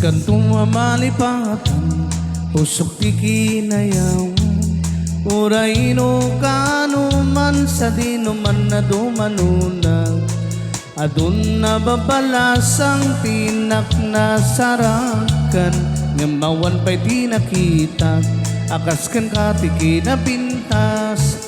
Kantong malipatan, usok ti kinayaw. Uray no kano man sa dino man na dumanunang. Adun na babalasang tinak na sarakan. Ngamawan pa'y di nakita, akas kan katiki na pintas.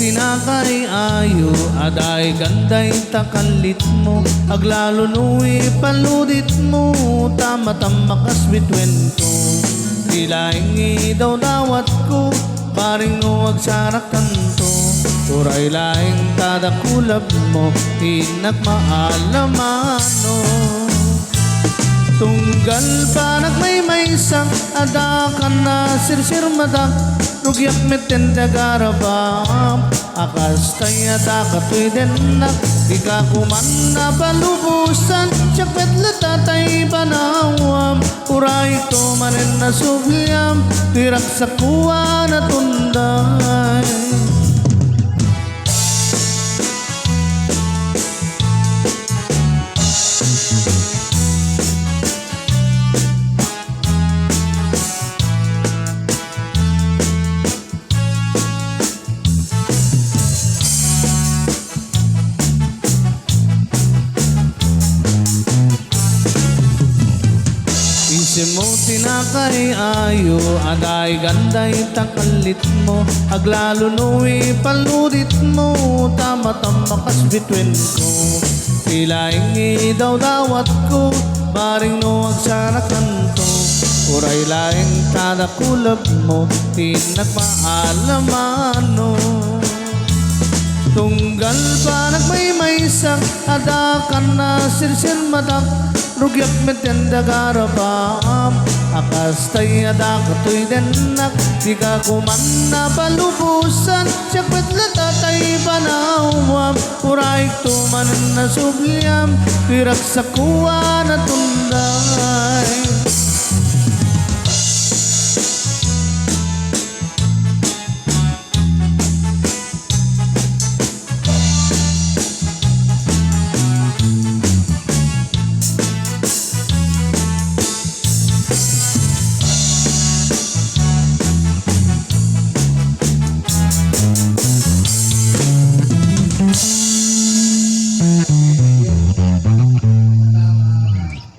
Tinakay ayo, aday ganday takalit mo. Aglalo nuwi paludit mo, tama-tamakas bitwen ko. Tilaing daw dawat ko, paring no agsarakan to. Uray laing tadakulab mo, tinak maalamano. Tunggal pa nagmay-maysang, adakan na sirsirmadak. Rugyak meten dagarabam, akas tayo takatoy denak. Di ka kuman na balubusan, siyakpet latatay banawam. Uray to manin na subyam, tirak sa kuwa na tunday. Mo tinakay ayo, aday ganday takalit mo. Aglalo nuwi paludit mo, tama-tamakas bitwen ko. Tilaing daw dawat ko, baring no agsarakan to. Uray laing tadakulab mo, tinak maalamano. Tunggal pa nagmay-maysang, adakan na sirsirmadak. Rugyak meten dagarabam, akas tayo dakatoy denak. Di ka kuman na balubusan, siyakpet latatay banawam. Uray tuman na subyam, tirak sa kuwa na tunay.